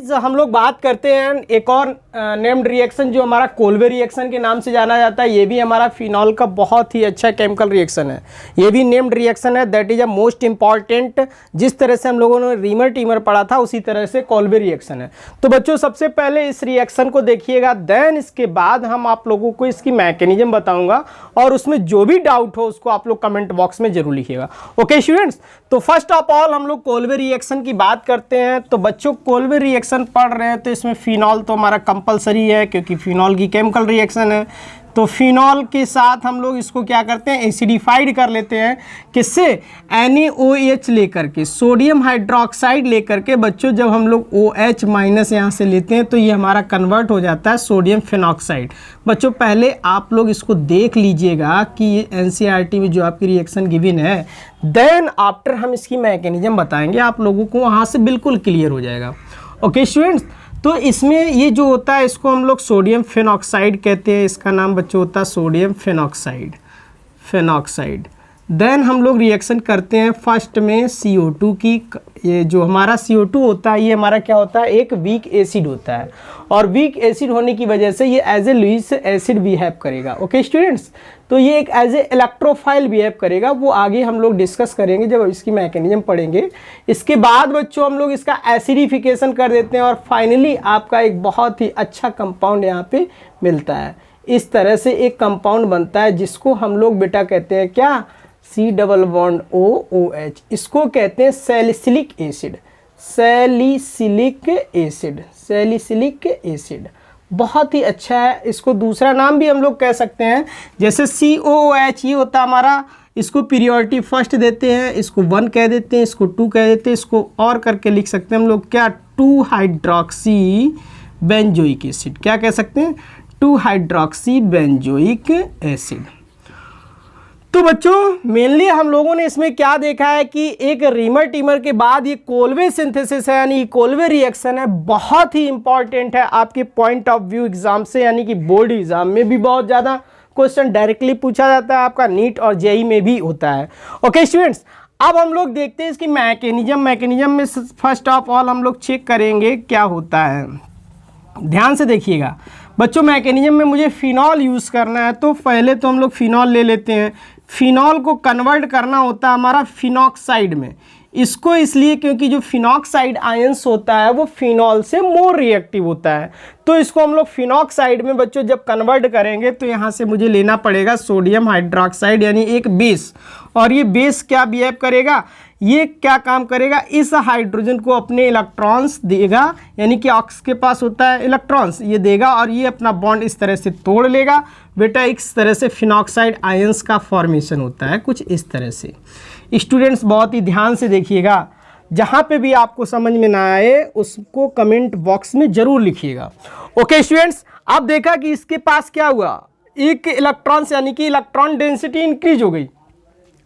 Guys हम लोग बात करते हैं एक और नेम्ड रिएक्शन जो हमारा कोल्वे रिएक्शन के नाम से जाना जाता है। ये भी हमारा फिनॉल का बहुत ही अच्छा केमिकल रिएक्शन है। ये भी नेम्ड रिएक्शन है, that is a most important. जिस तरह से हम लोगों ने रीमर टीमर पढ़ा था उसी तरह से कोल्वे रिएक्शन है। तो बच्चों सबसे पहले इस रिएक्शन को देखिएगा, देन इसके बाद हम आप लोगों को इसकी मैकेनिज्म बताऊंगा और उसमें जो भी डाउट हो उसको आप लोग कमेंट बॉक्स में जरूर लिखिएगा। ओके स्टूडेंट्स, तो फर्स्ट ऑफ ऑल हम लोग कोल्वे रिएक्शन की बात करते हैं। तो बच्चों कोल्वे रिएक्शन पढ़ रहे हैं तो इसमें फिनॉल तो हमारा कंपलसरी है क्योंकि फिनॉल की केमिकल रिएक्शन है। तो फिनॉल के साथ हम लोग इसको क्या करते हैं, एसिडिफाइड कर लेते हैं। किससे? NaOH लेकर के, सोडियम हाइड्रोक्साइड लेकर के। बच्चों जब हम लोग OH माइनस यहाँ से लेते हैं तो ये हमारा कन्वर्ट हो जाता है सोडियम फिनॉक्साइड। बच्चों पहले आप लोग इसको देख लीजिएगा कि ये NCERT में जो आपकी रिएक्शन गिवन है, देन आफ्टर हम इसकी मैकेनिज्म बताएंगे, आप लोगों को वहाँ से बिल्कुल क्लियर हो जाएगा। ओके स्टूडेंट्स, तो इसमें ये जो होता है इसको हम लोग सोडियम फिनॉक्साइड कहते हैं। इसका नाम बच्चों होता है सोडियम फिनॉक्साइड। देन हम लोग रिएक्शन करते हैं फर्स्ट में CO2 की। ये जो हमारा CO2 होता है ये हमारा क्या होता है, एक वीक एसिड होता है और वीक एसिड होने की वजह से ये as a Lewis acid behave करेगा। ओके स्टूडेंट्स, तो ये एक एज ए इलेक्ट्रोफाइल बिहेव करेगा, वो आगे हम लोग डिस्कस करेंगे जब इसकी मैकेनिज्म पढ़ेंगे। इसके बाद बच्चों हम लोग इसका एसिडिफिकेशन कर देते हैं और फाइनली आपका एक बहुत ही अच्छा कंपाउंड यहाँ पे मिलता है। इस तरह से एक कंपाउंड बनता है जिसको हम लोग बेटा कहते हैं क्या, C+OOH। इसको कहते हैं सैलिसिलिक एसिड। बहुत ही अच्छा है। इसको दूसरा नाम भी हम लोग कह सकते हैं, जैसे COOH ये होता है हमारा, इसको पीरियोडिटी फर्स्ट देते हैं, इसको 1 कह देते हैं, इसको 2 कह देते हैं, इसको और करके लिख सकते हैं हम लोग क्या, 2 हाइड्रोक्सी बेंजोइक एसिड। क्या कह सकते हैं, 2 हाइड्रोक्सी बेंजोइक एसिड। तो बच्चों मेनली हम लोगों ने इसमें क्या देखा है कि एक रीमर टीमर के बाद ये कोल्वे सिंथेसिस है, यानी कोल्वे रिएक्शन है, बहुत ही इंपॉर्टेंट है आपके पॉइंट ऑफ व्यू एग्जाम से, यानी कि बोर्ड एग्जाम में भी बहुत ज़्यादा क्वेश्चन डायरेक्टली पूछा जाता है, आपका नीट और JEE में भी होता है। ओके स्टूडेंट्स, अब हम लोग देखते हैं इसकी मैकेनिज्म में फर्स्ट ऑफ ऑल हम लोग चेक करेंगे क्या होता है। ध्यान से देखिएगा बच्चों, मैकेनिज्म में मुझे फिनॉल यूज़ करना है, तो पहले तो हम लोग फिनॉल ले लेते हैं। फिनॉल को कन्वर्ट करना होता है हमारा फिनॉक्साइड में। इसको इसलिए क्योंकि जो फिनॉक्साइड आयंस होता है वो फिनॉल से मोर रिएक्टिव होता है, तो इसको हम लोग फिनॉक्साइड में बच्चों जब कन्वर्ट करेंगे तो यहाँ से मुझे लेना पड़ेगा सोडियम हाइड्रोक्साइड, यानी एक बेस। और ये बेस क्या बिहेव करेगा, ये क्या काम करेगा, इस हाइड्रोजन को अपने इलेक्ट्रॉन्स देगा, यानी कि ऑक्स के पास होता है इलेक्ट्रॉन्स, ये देगा और ये अपना बॉन्ड इस तरह से तोड़ लेगा। बेटा इस तरह से फिनॉक्साइड आयंस का फॉर्मेशन होता है कुछ इस तरह से। स्टूडेंट्स बहुत ही ध्यान से देखिएगा, जहाँ पे भी आपको समझ में ना आए उसको कमेंट बॉक्स में जरूर लिखिएगा। ओके स्टूडेंट्स, अब देखा कि इसके पास क्या हुआ, एक इलेक्ट्रॉन्स यानी कि इलेक्ट्रॉन डेंसिटी इंक्रीज हो गई।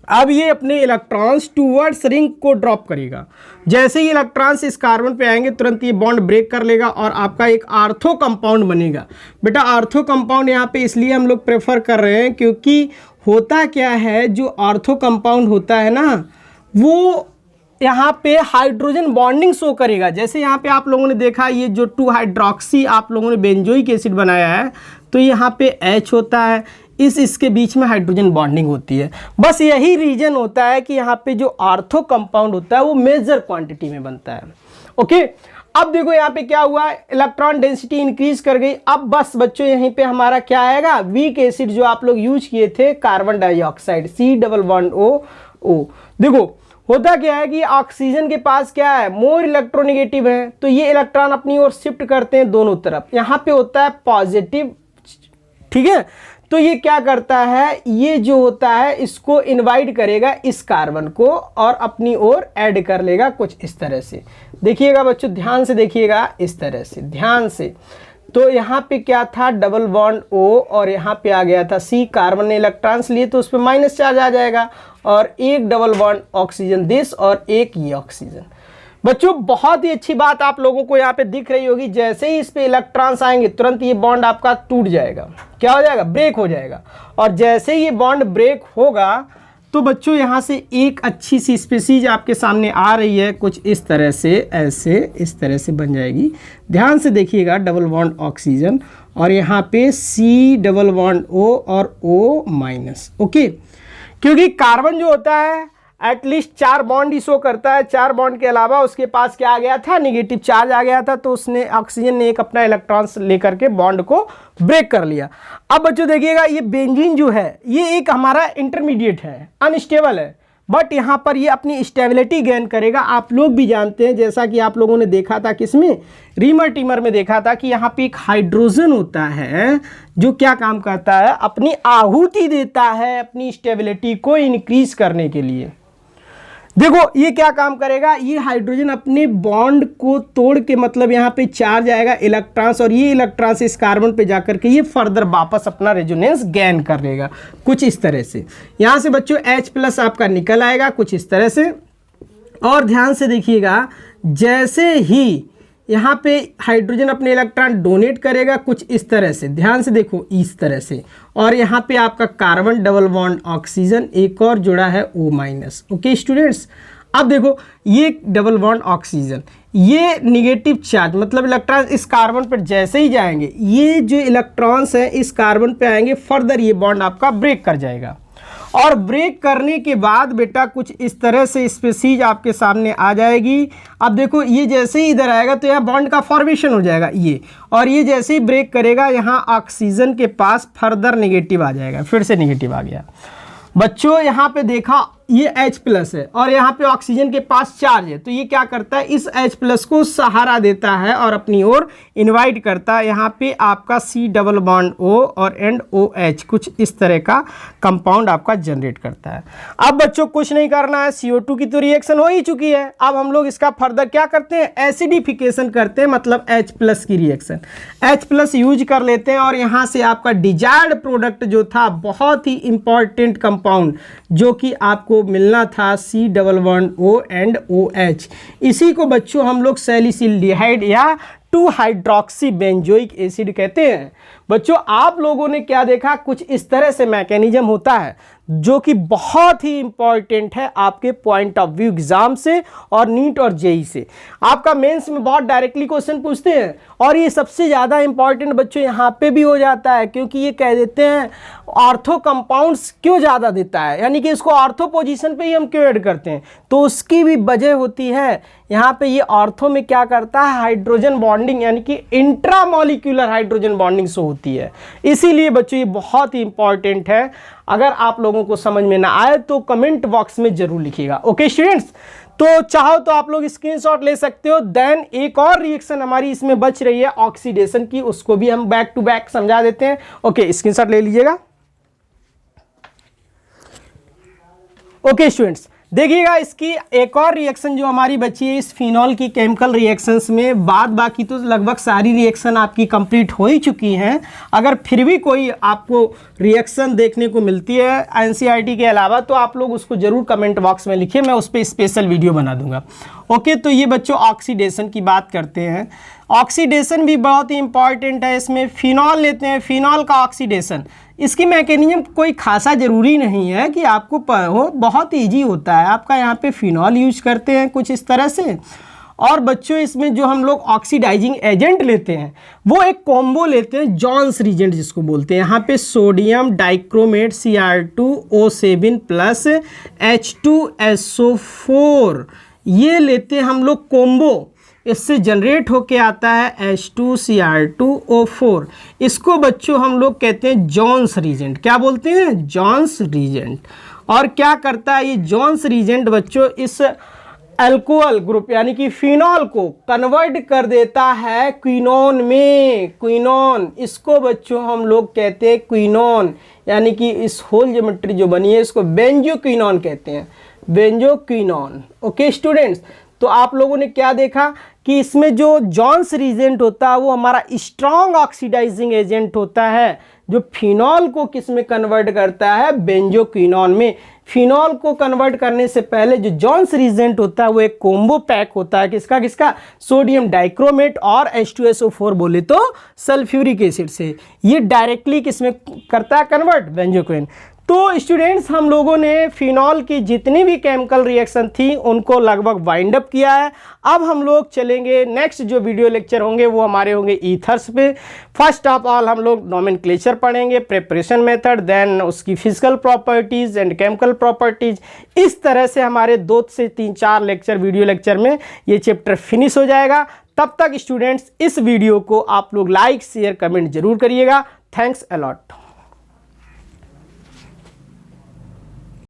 अब ये अपने इलेक्ट्रॉन्स टूवर्ड्स रिंग को ड्रॉप करेगा। जैसे ही इलेक्ट्रॉन्स इस कार्बन पे आएंगे तुरंत ये बॉन्ड ब्रेक कर लेगा और आपका एक आर्थो कंपाउंड बनेगा। बेटा आर्थो कंपाउंड यहाँ पे इसलिए हम लोग प्रेफर कर रहे हैं क्योंकि होता क्या है, जो आर्थो कंपाउंड होता है ना, वो यहाँ पे हाइड्रोजन बॉन्डिंग शो करेगा। जैसे यहाँ पे आप लोगों ने देखा ये जो 2 हाइड्रोक्सी आप लोगों ने बेंजोइक एसिड बनाया है, तो यहाँ पे H होता है, इसके बीच में हाइड्रोजन बॉन्डिंग होती है। बस यही रीजन होता है कि यहाँ पे जो आर्थो कंपाउंड होता है वो मेजर क्वांटिटी में बनता है। ओके, अब देखो यहाँ पे क्या हुआ, इलेक्ट्रॉन डेंसिटी इंक्रीज कर गई। अब बस बच्चों यहीं पे हमारा क्या आएगा, वीक एसिड जो आप लोग यूज किए थे, कार्बन डाइऑक्साइड C+1OO। देखो होता क्या है कि ऑक्सीजन के पास क्या है, मोर इलेक्ट्रोनेगेटिव है, तो ये इलेक्ट्रॉन अपनी ओर शिफ्ट करते हैं दोनों तरफ। यहाँ पे होता है पॉजिटिव, ठीक है, तो ये क्या करता है, ये जो होता है इसको इनवाइट करेगा इस कार्बन को और अपनी ओर ऐड कर लेगा कुछ इस तरह से। देखिएगा बच्चों ध्यान से देखिएगा, इस तरह से ध्यान से। तो यहाँ पे क्या था, डबल बॉन्ड O और यहाँ पे आ गया था C, कार्बन ने इलेक्ट्रॉन्स लिए तो उस पर माइनस चार्ज आ जाएगा और एक डबल बॉन्ड ऑक्सीजन दिस और एक ये ऑक्सीजन। बच्चों बहुत ही अच्छी बात आप लोगों को यहाँ पे दिख रही होगी, जैसे ही इस पे इलेक्ट्रॉन्स आएंगे तुरंत ये बॉन्ड आपका टूट जाएगा। क्या हो जाएगा, ब्रेक हो जाएगा। और जैसे ही ये बॉन्ड ब्रेक होगा तो बच्चों यहाँ से एक अच्छी सी स्पीसीज आपके सामने आ रही है, कुछ इस तरह से, ऐसे इस तरह से बन जाएगी। ध्यान से देखिएगा, डबल बॉन्ड ऑक्सीजन और यहाँ पे C डबल बॉन्ड O और O माइनस। ओके, क्योंकि कार्बन जो होता है एटलीस्ट 4 बॉन्ड ही शो करता है, 4 बॉन्ड के अलावा उसके पास क्या आ गया था, नेगेटिव चार्ज आ गया था, तो उसने ऑक्सीजन ने एक अपना इलेक्ट्रॉन्स लेकर के बॉन्ड को ब्रेक कर लिया। अब बच्चों देखिएगा, ये बेंजीन जो है ये एक हमारा इंटरमीडिएट है, अनस्टेबल है, बट यहाँ पर ये अपनी स्टेबिलिटी गेन करेगा। आप लोग भी जानते हैं, जैसा कि आप लोगों ने देखा था किसमें, रीमर टीमर में देखा था कि यहाँ पे एक हाइड्रोजन होता है जो क्या काम करता है, अपनी आहुति देता है अपनी स्टेबिलिटी को इंक्रीज करने के लिए। देखो ये क्या काम करेगा, ये हाइड्रोजन अपने बॉन्ड को तोड़ के, मतलब यहाँ पे चार्ज आएगा इलेक्ट्रॉन्स, और ये इलेक्ट्रॉन्स इस कार्बन पे जाकर के ये फर्दर वापस अपना रेजोनेंस गेन कर लेगा, कुछ इस तरह से। यहाँ से बच्चों H+ आपका निकल आएगा कुछ इस तरह से। और ध्यान से देखिएगा, जैसे ही यहाँ पे हाइड्रोजन अपने इलेक्ट्रॉन डोनेट करेगा कुछ इस तरह से, ध्यान से देखो इस तरह से, और यहाँ पे आपका कार्बन डबल बॉन्ड ऑक्सीजन एक और जुड़ा है O-। ओके स्टूडेंट्स, अब देखो ये डबल बॉन्ड ऑक्सीजन, ये नेगेटिव चार्ज, मतलब इलेक्ट्रॉन इस कार्बन पर जैसे ही जाएंगे, ये जो इलेक्ट्रॉन्स हैं इस कार्बन पे आएंगे, फर्दर ये बॉन्ड आपका ब्रेक कर जाएगा। और ब्रेक करने के बाद बेटा कुछ इस तरह से स्पीसीज आपके सामने आ जाएगी। अब देखो ये जैसे ही इधर आएगा तो यहाँ बॉन्ड का फॉर्मेशन हो जाएगा ये, और ये जैसे ही ब्रेक करेगा यहाँ ऑक्सीजन के पास फर्दर नेगेटिव आ जाएगा, फिर से नेगेटिव आ गया। बच्चों यहाँ पे देखा ये H+ है और यहाँ पे ऑक्सीजन के पास चार्ज है, तो ये क्या करता है, इस H+ को सहारा देता है और अपनी ओर इनवाइट करता है। यहाँ पे आपका C डबल बॉन्ड O और एंड OH कुछ इस तरह का कंपाउंड आपका जनरेट करता है। अब बच्चों कुछ नहीं करना है, CO2 की तो रिएक्शन हो ही चुकी है, अब हम लोग इसका फर्दर क्या करते हैं, एसिडिफिकेशन करते हैं, मतलब H+ की रिएक्शन, H+ यूज कर लेते हैं। और यहाँ से आपका डिजायर्ड प्रोडक्ट जो था, बहुत ही इंपॉर्टेंट कंपाउंड जो कि आपको मिलना था, C double bond O and OH, इसी को बच्चों हम लोग सैलिसिल्डिहाइड या 2 हाइड्रोक्सी बेंजोइक एसिड कहते हैं। बच्चों आप लोगों ने क्या देखा, कुछ इस तरह से मैकेनिज्म होता है जो कि बहुत ही इंपॉर्टेंट है आपके पॉइंट ऑफ व्यू एग्जाम से और नीट और जेई से। आपका मेंस में बहुत डायरेक्टली क्वेश्चन पूछते हैं, और ये सबसे ज़्यादा इंपॉर्टेंट बच्चों यहाँ पे भी हो जाता है, क्योंकि ये कह देते हैं ऑर्थो कंपाउंड्स क्यों ज़्यादा देता है, यानी कि इसको ऑर्थो पोजीशन पे ही हम क्यों ऐड करते हैं, तो उसकी भी वजह होती है। यहाँ पे ये ऑर्थो में क्या करता है, हाइड्रोजन बॉन्डिंग यानी कि इंट्रामॉलिक्यूलर हाइड्रोजन बॉन्डिंग से होती है, इसीलिए बच्चों ये बहुत ही इंपॉर्टेंट है। अगर आप लोगों को समझ में ना आए तो कमेंट बॉक्स में जरूर लिखिएगा। ओके स्टूडेंट्स, तो चाहो तो आप लोग स्क्रीनशॉट ले सकते हो। देन एक और रिएक्शन हमारी इसमें बच रही है ऑक्सीडेशन की, उसको भी हम बैक टू बैक समझा देते हैं। ओके स्क्रीनशॉट ले लीजिएगा। ओके स्टूडेंट्स, देखिएगा इसकी एक और रिएक्शन जो हमारी बची है इस फिनॉल की केमिकल रिएक्शंस में, बाद बाकी तो लगभग सारी रिएक्शन आपकी कंप्लीट हो ही चुकी हैं। अगर फिर भी कोई आपको रिएक्शन देखने को मिलती है एनसीईआरटी के अलावा, तो आप लोग उसको जरूर कमेंट बॉक्स में लिखिए, मैं उस पर स्पेशल वीडियो बना दूंगा। ओके, तो ये बच्चों ऑक्सीडेशन की बात करते हैं। ऑक्सीडेशन भी बहुत ही इंपॉर्टेंट है, इसमें फिनॉल लेते हैं, फिनॉल का ऑक्सीडेशन, इसकी मैकेनिज्म कोई खासा ज़रूरी नहीं है कि आपको हो, बहुत ईजी होता है। आपका यहाँ पे फिनॉल यूज करते हैं कुछ इस तरह से, और बच्चों इसमें जो हम लोग ऑक्सीडाइजिंग एजेंट लेते हैं वो एक कॉम्बो लेते हैं, जॉन्स रीजेंट जिसको बोलते हैं। यहाँ पे sodium dichromate Cr2O7 plus H2SO4 ये लेते हैं हम लोग कॉम्बो, इससे जनरेट होके आता है H2Cr2O4। इसको बच्चों हम लोग कहते हैं जॉन्स रीजेंट। क्या बोलते हैं? Jones reagent. और क्या करता है ये जॉन्स रीजेंट बच्चों, इस अल्कोहल ग्रुप यानी कि फिनॉल को कन्वर्ट कर देता है क्विनोन में। क्विनोन, इसको बच्चों हम लोग कहते हैं क्विनोन, यानी कि इस होल ज्योमेट्री जो बनी है इसको बेंजोक्विनोन कहते हैं, बेंजोक्विनोन। ओके स्टूडेंट्स, तो आप लोगों ने क्या देखा कि इसमें जो जॉन्स रीजेंट होता है वो हमारा स्ट्रॉन्ग ऑक्सीडाइजिंग एजेंट होता है, जो फिनॉल को किस में कन्वर्ट करता है? बेंजोक्विनोन में। फिनॉल को कन्वर्ट करने से पहले जो जॉन्स रीजेंट होता है वो एक कॉम्बो पैक होता है, किसका किसका? सोडियम डाइक्रोमेट और H2SO4 बोले तो सल्फ्यूरिक एसिड से। ये डायरेक्टली किस में करता है कन्वर्ट? बेंजोक्विन। तो स्टूडेंट्स हम लोगों ने फिनॉल की जितनी भी केमिकल रिएक्शन थी उनको लगभग वाइंड अप किया है। अब हम लोग चलेंगे नेक्स्ट जो वीडियो लेक्चर होंगे वो हमारे होंगे ईथर्स पे। फर्स्ट ऑफ ऑल हम लोग नोमेनक्लेचर पढ़ेंगे, प्रिपरेशन मेथड, देन उसकी physical properties and chemical properties. इस तरह से हमारे 2 से 3-4 लेक्चर वीडियो लेक्चर में ये चैप्टर फिनिश हो जाएगा। तब तक स्टूडेंट्स इस वीडियो को आप लोग लाइक शेयर कमेंट जरूर करिएगा। Thanks a lot.